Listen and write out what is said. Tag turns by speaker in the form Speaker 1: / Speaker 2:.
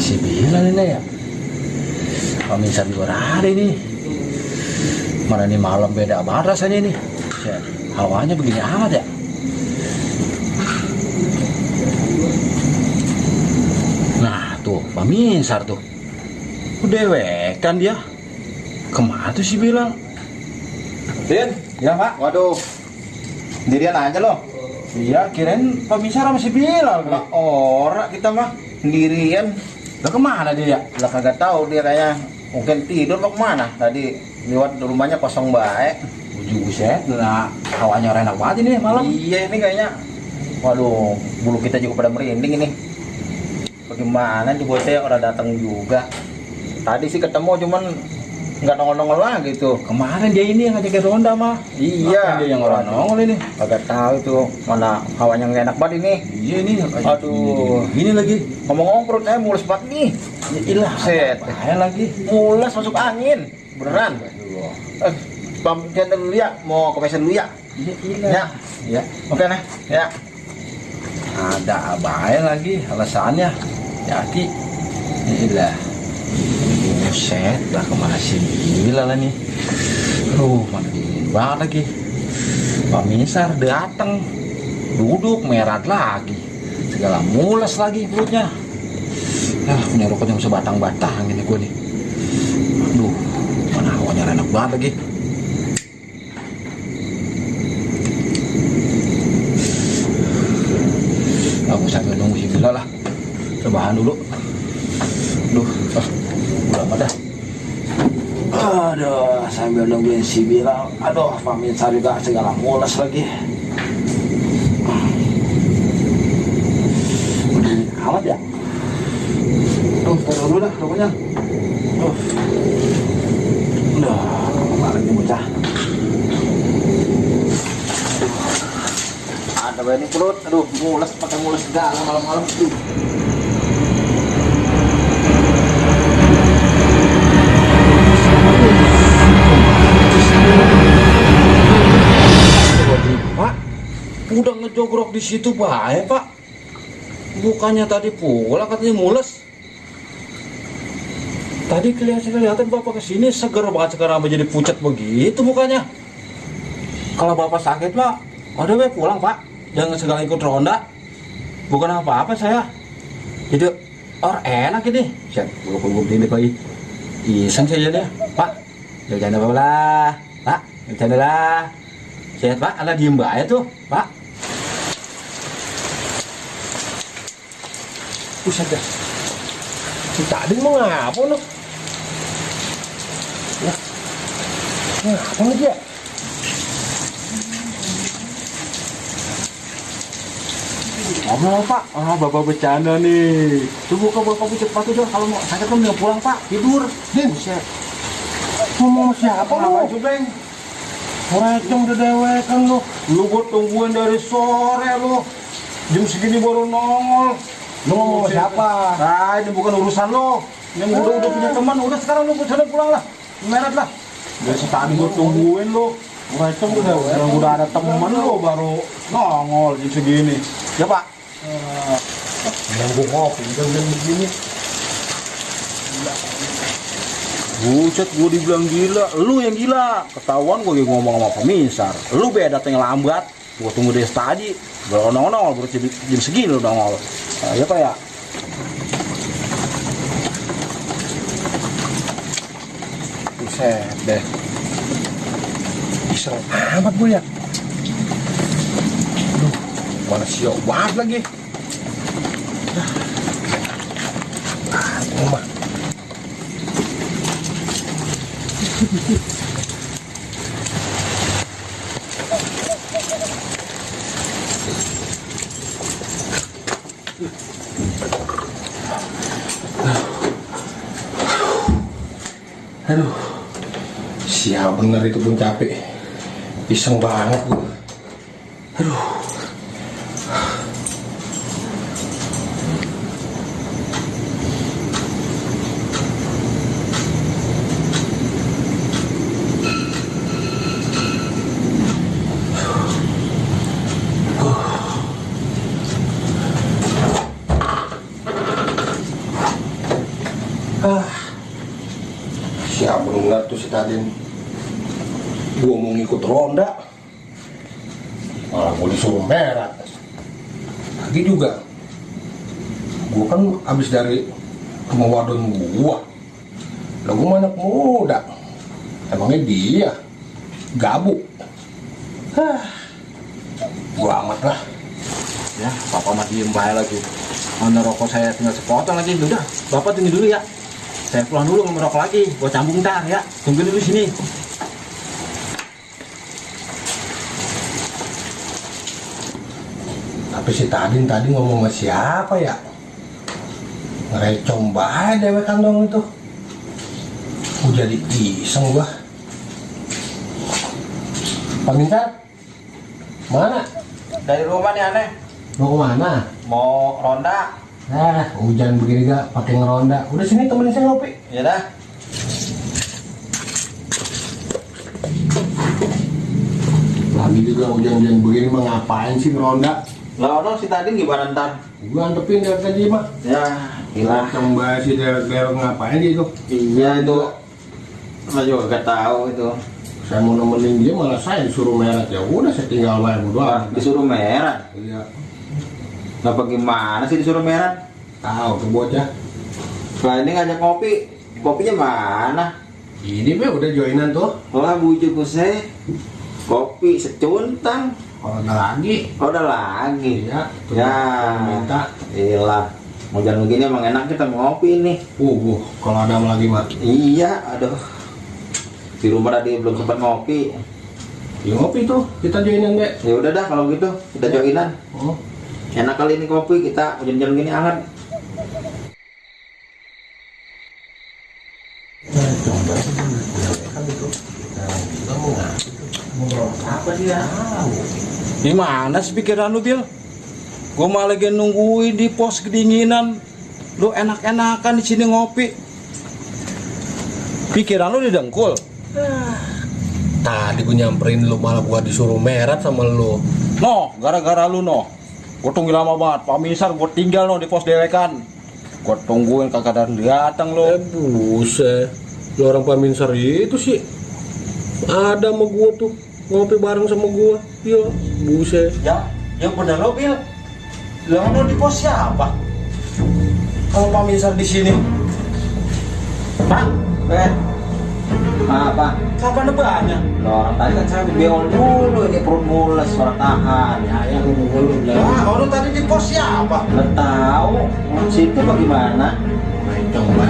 Speaker 1: masih bilang ini ya. Pemirsa di luar hari nih. Mana nih malam beda banget rasanya nih. Hawanya begini amat ya. Nah tuh, Paminsar tuh. Dewekan dia. Kemana tuh sih bilang?
Speaker 2: Din,
Speaker 1: Ya Pak.
Speaker 2: waduh, sendirian aja loh.
Speaker 1: Iya, kirain Paminsar masih bilang.
Speaker 2: Lah orang kita mah sendirian.
Speaker 1: Lah kemana dia ya?
Speaker 2: Lah kagak tahu dia kayaknya mungkin tidur apa kemana. Tadi lewat rumahnya kosong baik.
Speaker 1: Buset, nah hawanya enak banget ini malam.
Speaker 2: Iya ini kayaknya. Waduh, bulu kita juga pada merinding ini. Bagaimana di bosnya orang datang juga. Tadi sih ketemu cuman nggak nongol-nongol lagi tuh.
Speaker 1: Kemarin dia ini yang ngajakin ronda mah.
Speaker 2: Iya,
Speaker 1: Dia yang orang nongol ini.
Speaker 2: kagak tahu tuh mana hawanya nggak enak banget ini.
Speaker 1: Iya ini.
Speaker 2: Aduh.
Speaker 1: Ini lagi.
Speaker 2: Ngomong-ngomong perut saya mulus banget nih.
Speaker 1: Ya ilah.
Speaker 2: Set.
Speaker 1: Bahaya lagi.
Speaker 2: Mules masuk angin. Beneran. Pamit dulu ya, mau ke mesin dulu ya.
Speaker 1: Iya ilah.
Speaker 2: Ya.
Speaker 1: Ya.
Speaker 2: Oke nah. Ya.
Speaker 1: Ada bahaya lagi alasannya. Jadi. Ya ilah. Buset, lah kemana sih gila lah nih. Mana dingin banget lagi. Paminsar datang, duduk merat lagi, segala mules lagi perutnya. Punya rokok yang sebatang-batang ini gue nih. Aduh, mana hawanya enak banget lagi. Aku sambil nunggu si Bila lah. Rebahan dulu. Duh, udah pada. Aduh, sambil nungguin si Bilal. Aduh, Paminsar juga segala mules lagi. Amat ya? Tuh, taruh dulu dah rokoknya. Udah, kemarin nih bocah.
Speaker 2: Ada banyak perut. Aduh, mules pakai mules segala malam-malam tuh.
Speaker 1: Pak, udah ngejogrok di situ bahaya Pak. Bukannya tadi pula katanya mules. Tadi kelihatan Bapak kesini seger banget, sekarang jadi pucat begitu mukanya. Kalau Bapak sakit Pak, udah we pulang Pak. Jangan segala ikut ronda. Bukan apa-apa saya. Itu enak ini. Siap, bulu ini Pak. Iseng saja deh Pak. Jangan apa-apa lah Pak, jangan lah. Sehat Pak, ala diem bahaya tuh Pak. Buset dah. Si tadi mau ngapa lu? Ya. Ngapa lagi ya? Ngomong Pak, Bapak bercanda nih. Tuh buka Bapak cepat tuh kalau mau sakit kan mau pulang Pak, tidur. Buset. Ngomong siapa lu?
Speaker 2: Jubleng.
Speaker 1: Recong udah dewekan lu. Lu gua tungguin dari sore lu. Jam segini baru nongol. Lu ngomong sama siapa? Nah, ini bukan urusan lu. Yang udah punya teman, udah sekarang lu sana pulang lah. Meret lah. Dari tadi gua tungguin lu. Recong udah ada teman lu baru nongol jam segini. Ya Pak. Yang gua ngopi jam begini. Buset, gue dibilang gila, lu yang gila. Ketahuan gue ngomong sama Paminsar. Lu beda datang lambat. Gue tunggu dari tadi. Baru nongol, baru jam segini lu nongol. Ya Pak ya. Buset deh. Iseng amat gue ya. Aduh, mana siok banget lagi. Mama. Aduh, sial bener itu pun capek. Iseng banget gue. Aduh.
Speaker 3: Dengar tuh si Tadin, gua mau ngikut ronda, malah gua disuruh merat. Lagi juga, gua kan abis dari sama wadon gua, lah gua anak muda, emangnya dia gabuk. Gua amat lah.
Speaker 1: Ya, Bapak mah diem bae lagi. Mana rokok saya tinggal sepotong lagi. Udah, Bapak tunggu dulu ya. Saya pulang dulu nggak merokok lagi. Gua cambung ntar ya. Tunggu dulu sini.
Speaker 3: Tapi si Tadin tadi ngomong sama siapa ya? Ngerecom bae dewek kantong itu. Gua jadi iseng gua. Pak Mintar, mana?
Speaker 2: Dari rumah nih aneh.
Speaker 3: Mau kemana?
Speaker 2: Mau ronda.
Speaker 3: Hujan begini gak pakai ngeronda. Udah sini temenin saya ngopi.
Speaker 2: Ya dah.
Speaker 3: Lagi juga hujan-hujan begini mah ngapain sih ngeronda?
Speaker 2: Lah ono si tadi gimana ntar?
Speaker 3: Gua antepin dari tadi mah.
Speaker 2: Ya, gila.
Speaker 3: Tambah si derek ngapain gitu?
Speaker 2: Iya itu. Saya juga gak tahu itu.
Speaker 3: Saya mau nemenin dia malah saya disuruh meret. Ya udah saya tinggal bayar berdua.
Speaker 2: Disuruh merah.
Speaker 3: Iya.
Speaker 2: Ngapa gimana sih disuruh merah?
Speaker 3: Tahu tuh bocah.
Speaker 2: Lah ini ngajak ngopi. Kopinya mana?
Speaker 3: Ini be udah joinan tuh.
Speaker 2: Wah bujuk saya. Kopi secuntang.
Speaker 3: Kalau ada lagi.
Speaker 2: Oh, udah lagi.
Speaker 3: Iya.
Speaker 2: Ya.
Speaker 3: Minta.
Speaker 2: Iyalah. Hujan begini emang enak kita ngopi nih.
Speaker 3: Kalau ada lagi mah.
Speaker 2: Iya, aduh. Di rumah tadi belum sempat ngopi.
Speaker 3: Ya ngopi tuh, kita joinan deh.
Speaker 2: Ya udah dah kalau gitu, kita joinan.
Speaker 3: Oh.
Speaker 2: Enak kali ini kopi kita hujan-hujan gini hangat.
Speaker 3: Apa sih ya?
Speaker 1: Gimana sih pikiran lu, Bil? Gua malah lagi nungguin di pos kedinginan. Lu enak-enakan di sini ngopi. Pikiran lu didengkul.
Speaker 3: Tadi gue nyamperin lu malah gua disuruh merat sama lu.
Speaker 1: No, gara-gara lu no. Gua tunggu lama banget. Pak Misar gua tinggal no di pos dewekan. Gua tungguin kagak datang lo.
Speaker 3: Buset. Lu orang Paminsar itu sih. Ada sama gua tuh ngopi bareng sama gua. Iya, buset.
Speaker 1: Ya, yang bener lo, Bil. Lah lo di pos siapa? Kalau Pak Misar di sini. Pak,
Speaker 2: Apa?
Speaker 1: kapan banyak?
Speaker 2: Loh, orang tadi kan saya beol dulu ini perut mules orang tahan.
Speaker 3: Ya lu dulu
Speaker 1: Lah, kalau tadi di pos siapa?
Speaker 2: Nggak tahu. Situ bagaimana?
Speaker 3: Coba